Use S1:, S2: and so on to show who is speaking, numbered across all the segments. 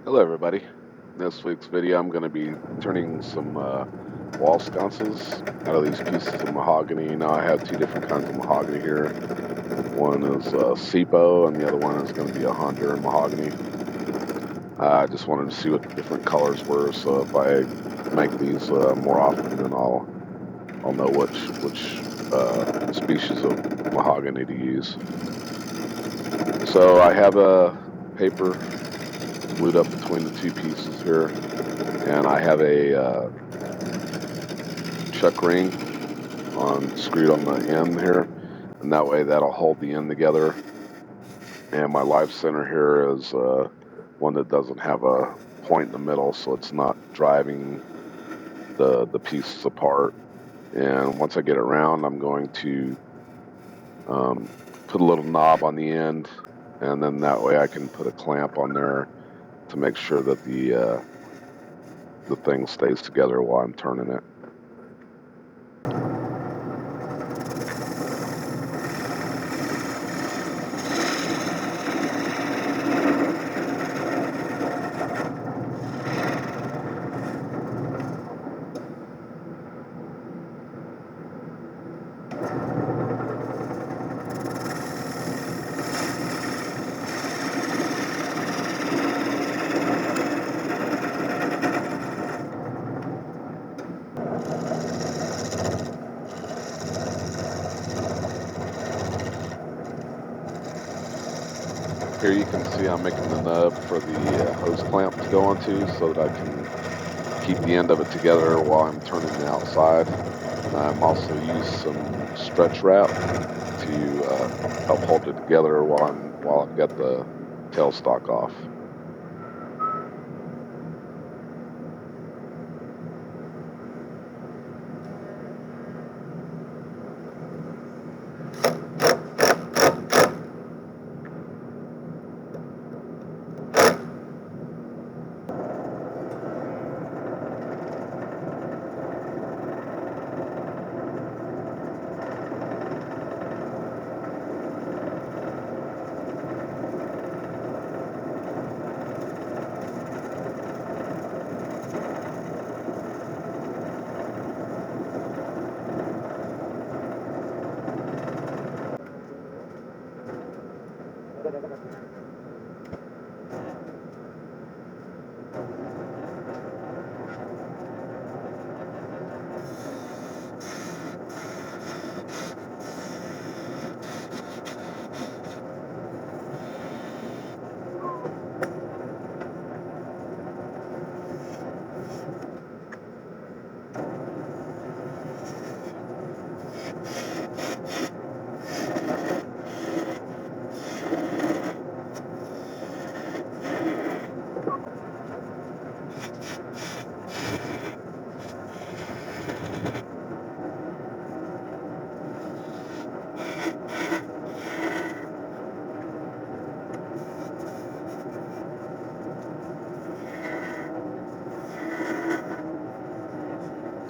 S1: Hello everybody. In this week's video I'm going to be turning some wall sconces out of these pieces of mahogany. Now I have two different kinds of mahogany here. One is Sipo and the other one is going to be a Honduran mahogany. I just wanted to see what the different colors were, so if I make these more often then I'll know which species of mahogany to use. So I have a paper glued up between the two pieces here, and I have a chuck ring screwed on the end here, and that way that'll hold the end together. And my live center here is one that doesn't have a point in the middle, so it's not driving the pieces apart. And once I get it round, I'm going to put a little knob on the end, and then that way I can put a clamp on there to make sure that the thing stays together while I'm turning it. Here you can see I'm making the nub for the hose clamp to go onto so that I can keep the end of it together while I'm turning the outside. I'm also used some stretch wrap to help hold it together while I've got the tailstock off.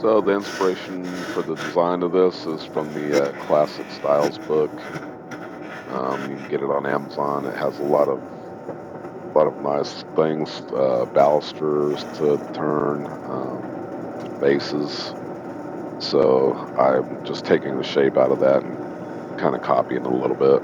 S1: So the inspiration for the design of this is from the Classic Styles book. You can get it on Amazon. It has a lot of nice things, balusters to turn, bases. So I'm just taking the shape out of that and kind of copying it a little bit.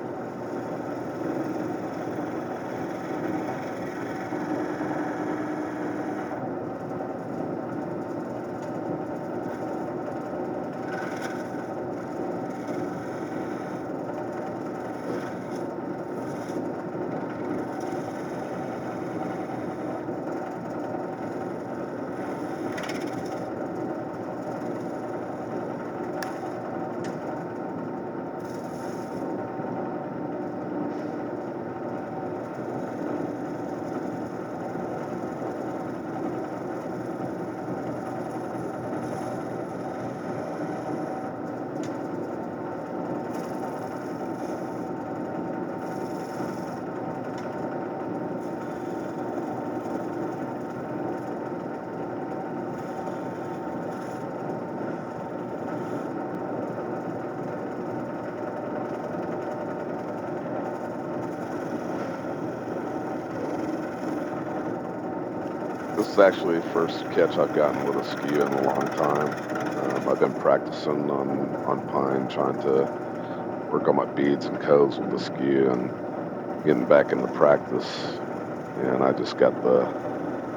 S1: is actually the first catch I've gotten with a skew in a long time. I've been practicing on pine, trying to work on my beads and coves with the skew and getting back into practice. And I just got the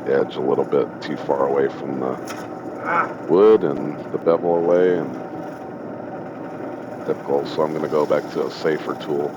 S1: edge a little bit too far away from the wood and the bevel away, and typical, so I'm going to go back to a safer tool.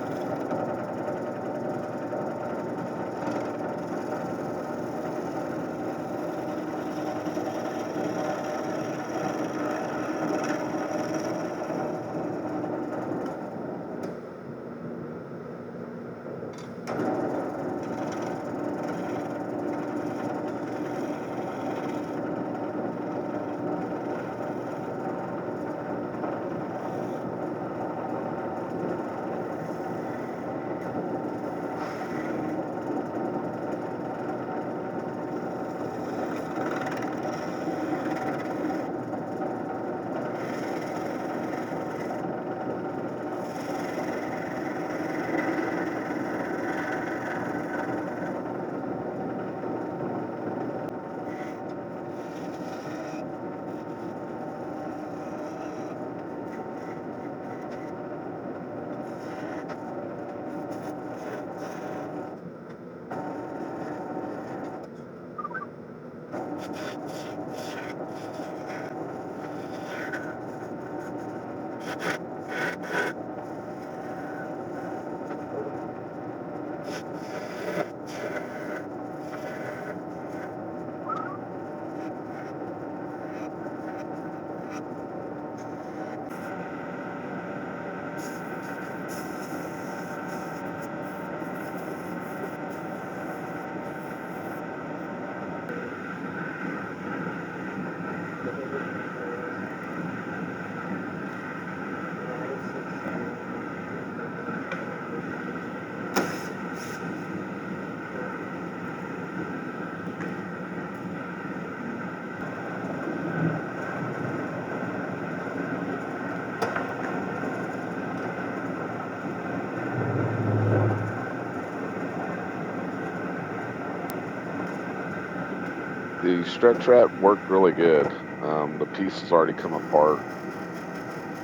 S1: The stretch wrap worked really good. The piece has already come apart.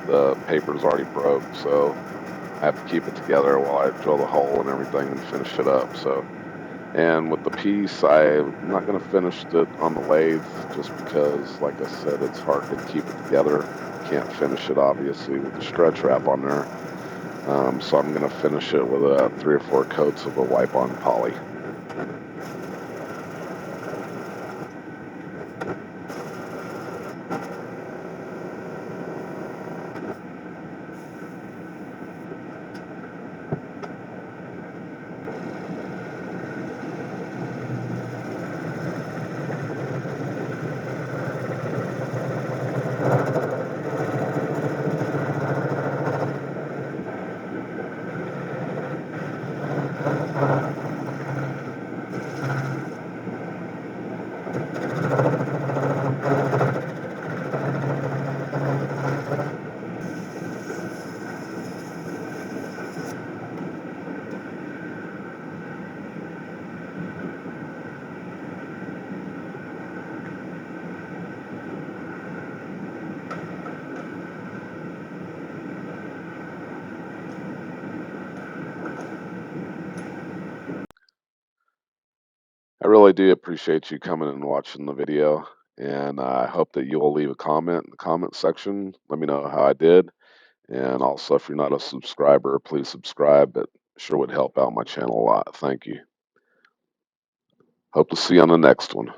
S1: The paper's already broke, so I have to keep it together while I drill the hole and everything and finish it up. So, and with the piece, I'm not going to finish it on the lathe just because, like I said, it's hard to keep it together. Can't finish it obviously with the stretch wrap on there. So I'm going to finish it with 3 or 4 coats of a wipe-on poly. I really do appreciate you coming and watching the video, and I hope that you'll leave a comment in the comment section. Let me know how I did, and also if you're not a subscriber, please subscribe. It sure would help out my channel a lot. Thank you. Hope to see you on the next one.